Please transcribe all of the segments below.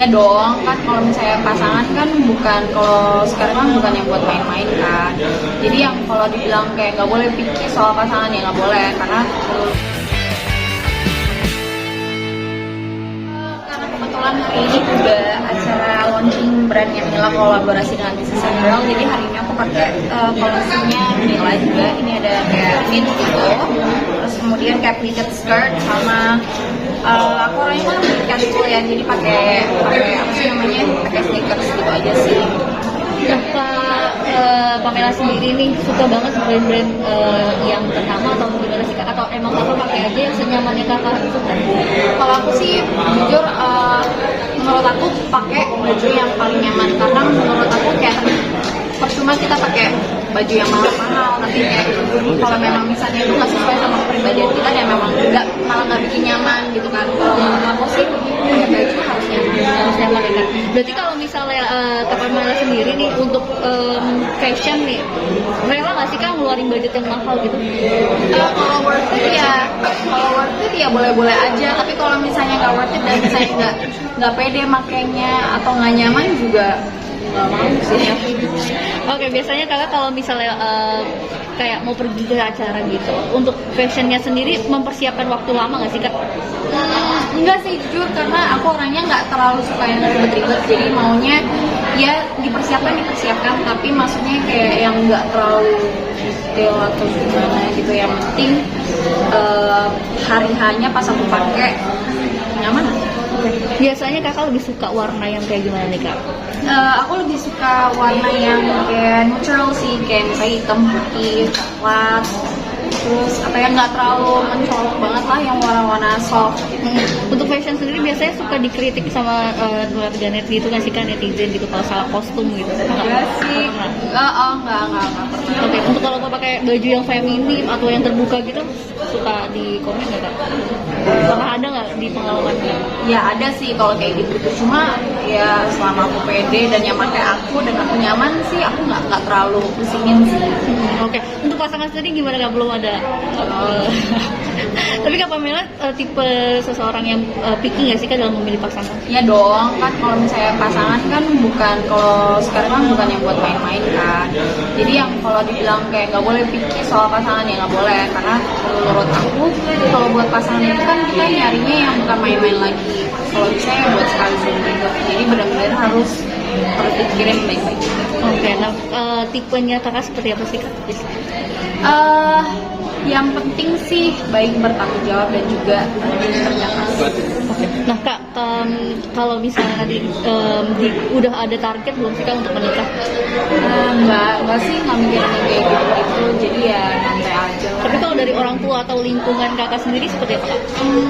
Ya dong, kan kalau misalnya pasangan kan bukan, kalau sekarang kan bukan yang buat main-main kan. Jadi yang kalau dibilang kayak nggak boleh picky soal pasangan ya nggak boleh, karena kebetulan hari ini juga acara launching brandnya Mila kolaborasi dengan Mrs. Girl. Jadi hari ini aku pakai kolornya Mila juga. Ini ada kayak mint gitu, terus kemudian kayak pleated skirt sama aku orangnya kan lebih casual ya, jadi pakai apa sih namanya, pakai sneakers gitu aja sih. Pamela sendiri nih suka banget brand-brand yang pertama atau gimana sih Kak? Atau emang kakak pakai aja yang senyamannya kakak suka? Kalau aku sih jujur, menurut aku pakai baju yang paling nyaman, karena menurut aku kayak percuma kita pakai baju yang mahal-mahal nanti kayak kalau memang misalnya itu nggak sesuai sama kepribadian kita dan memang malah nggak bikin nyaman gitu kan. Kalau menurut aku sih pakai baju harus nyaman. Harus nyaman ya Kak? Berarti kalau misalnya Kak Pamela sendiri nih untuk fashion nih, rela nggak sih Kak ngeluarin budget yang mahal gitu? Kalau worth it ya boleh-boleh aja, tapi kalau misalnya nggak worth it dan misalnya nggak pede makainya atau nggak nyaman juga nggak mau sih. Oke, biasanya kakak kalau misalnya kayak mau pergi ke acara gitu, untuk fashionnya sendiri mempersiapkan waktu lama nggak sih Kak? Enggak sih jujur, karena aku orangnya nggak terlalu suka yang ribet-ribet, jadi maunya ya dipersiapkan, tapi maksudnya kayak yang nggak terlalu detail atau gimana gitu. Yang penting hari-harinya pas aku pakai nyaman. Biasanya kakak lebih suka warna yang kayak gimana nih Kak? Aku lebih suka warna yang kayak neutral sih, kayak misalnya hitam, putih, coklat, terus apa yang nggak terlalu mencolok banget lah, yang warna-warna soft. Untuk fashion sendiri biasanya suka dikritik sama warganet gitu nggak sih kan, netizen gitu kalau salah kostum gitu? Enggak sih, enggak pernah. Oke, untuk kalau mau pakai baju yang feminim atau yang terbuka gitu, suka di komen nggak Kak? Pernah ada nggak di pengalaman? Ya ada sih kalau kayak gitu, cuma ya selama aku pede dan yang pakai aku dan aku nyaman sih, aku nggak terlalu pusingin sih. Oke, untuk pasangan sendiri gimana Kak? Belum ada. Tapi Kak Pamela tipe seseorang yang picky nggak sih Kak dalam memilih pasangan? Ya dong, kan kalau misalnya pasangan kan bukan, kalau sekarang kan bukan yang buat main-main kan. Jadi yang kalau dibilang kayak nggak boleh picky soal pasangan ya nggak boleh, karena menurut aku kalau buat pasangan itu kan kita nyarinya yang bukan main-main lagi. Kalau bisa ya buat sekali seumur. Jadi benar-benar harus dipikirin baik-baik. Oke, nah tipenya kakak seperti apa sih Kak? Yang penting sih baik, bertanggung jawab dan juga kerja keras. Nah Kak, kalau misalnya tadi udah ada target belum sih Kak untuk menikah? Enggak sih, nggak mikirin yang kayak gitu, jadi ya santai aja lah. Tapi kalau dari orang tua atau lingkungan kakak sendiri seperti apa Kak?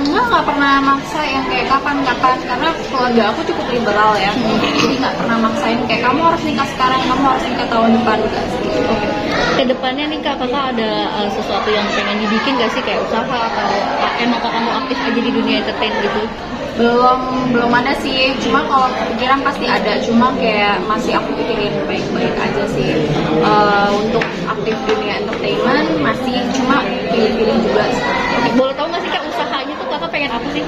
Nggak pernah maksa yang kayak kapan-kapan, karena keluarga aku cukup liberal ya. Jadi nggak pernah maksain kayak kamu harus nikah sekarang, kamu harus nikah tahun depan, enggak sih. Oke. Kedepannya nih Kak, kakak ada sesuatu yang pengen dibikin gak sih, kayak usaha atau emang kakak mau aktif aja di dunia entertain gitu? Belum ada sih, cuma kalau kepikiran pasti ada, cuma kayak masih aku pikirin baik-baik aja sih. Untuk aktif dunia entertainment masih, cuma pilih-pilih juga sih. Boleh tahu nggak sih Kak, usahanya tuh kakak pengen apa sih?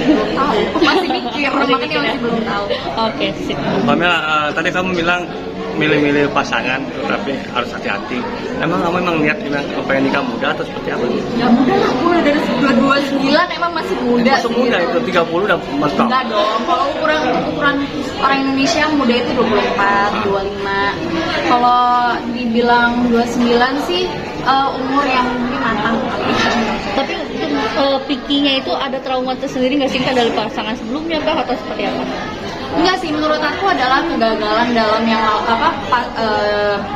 Belum tahu, masih mikir, makanya masih belum tahu. Oke, sip. Pamela, tadi kamu bilang milih-milih pasangan tapi harus hati-hati. Emang lihat pengen nikah muda atau seperti apa? Ya muda lah, aku udah dari 29, emang masih muda. Masuk muda itu 30 udah mantap. Enggak dong, kalau ukuran orang Indonesia muda itu 24, 25. Kalau dibilang 29 sih umur yang mungkin matang. Tapi untuk pikinya itu ada trauma tersendiri nggak sih Kak dari pasangan sebelumnya Kak, atau seperti apa? Enggak sih, menurut aku adalah kegagalan dalam yang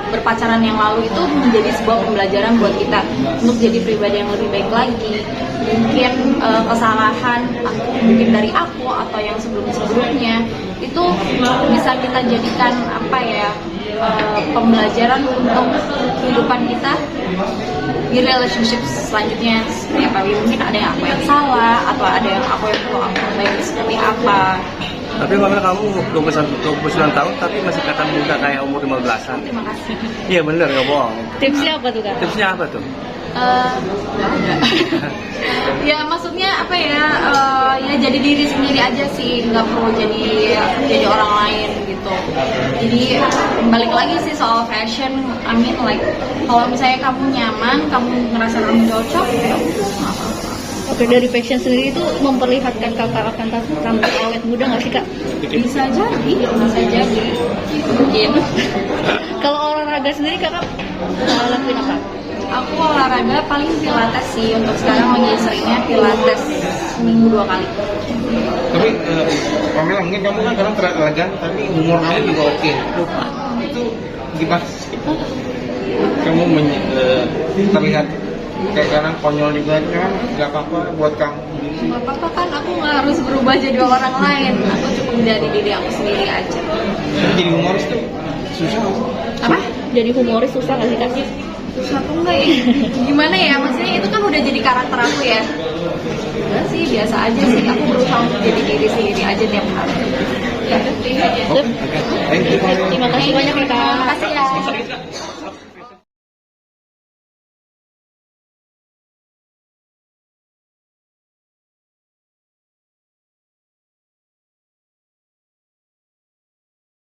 berpacaran yang lalu itu menjadi sebuah pembelajaran buat kita untuk jadi pribadi yang lebih baik lagi. Mungkin kesalahan mungkin dari aku atau yang sebelumnya itu bisa kita jadikan pembelajaran untuk kehidupan kita di relationship selanjutnya seperti apa. Mungkin ada yang aku yang salah atau ada yang aku yang perlu aku perbaiki seperti apa. Tapi Pamela, kamu 29 tahun tapi masih kelihatan muda kayak umur 15-an. Terima kasih. Iya bener, nggak bohong. Tipsnya apa tuh Kak? Tipsnya apa tuh? Nggak ada. Ya maksudnya apa ya? Ya jadi diri sendiri aja sih, nggak perlu jadi orang lain gitu. Jadi balik lagi sih soal fashion. I mean like kalau misalnya kamu nyaman, kamu ngerasa kamu cocok, ya udah nggak apa-apa. Oke, dari fashion sendiri itu memperlihatkan kakak akan tampil awet muda nggak sih kak? Bisa jadi mungkin. Kalau olahraga sendiri kakak lakuin apa? Aku olahraga paling pilates sih, untuk sekarang lagi seringnya pilates seminggu 2 kali. Tapi Pamela, mungkin kamu kan kadang elegan, tapi humor kamu juga oke. Itu gimana sih? Kamu terlihat kayak kadang konyol juga, kan nggak apa-apa buat kamu. Gak apa-apa kan, aku nggak harus berubah jadi orang lain. Aku cukup dari diri aku sendiri aja. Jadi humoris tuh susah. Apa? Jadi humoris susah nggak sih kak? Susah tuh enggak ya? Gimana ya? Maksudnya itu kan udah jadi karakter aku ya. Enggak sih, biasa aja sih. Aku berusaha untuk jadi diri sendiri aja tiap hari. Ya, Oke, thank you. Terima kasih banyak ya kak. Terima kasih ya.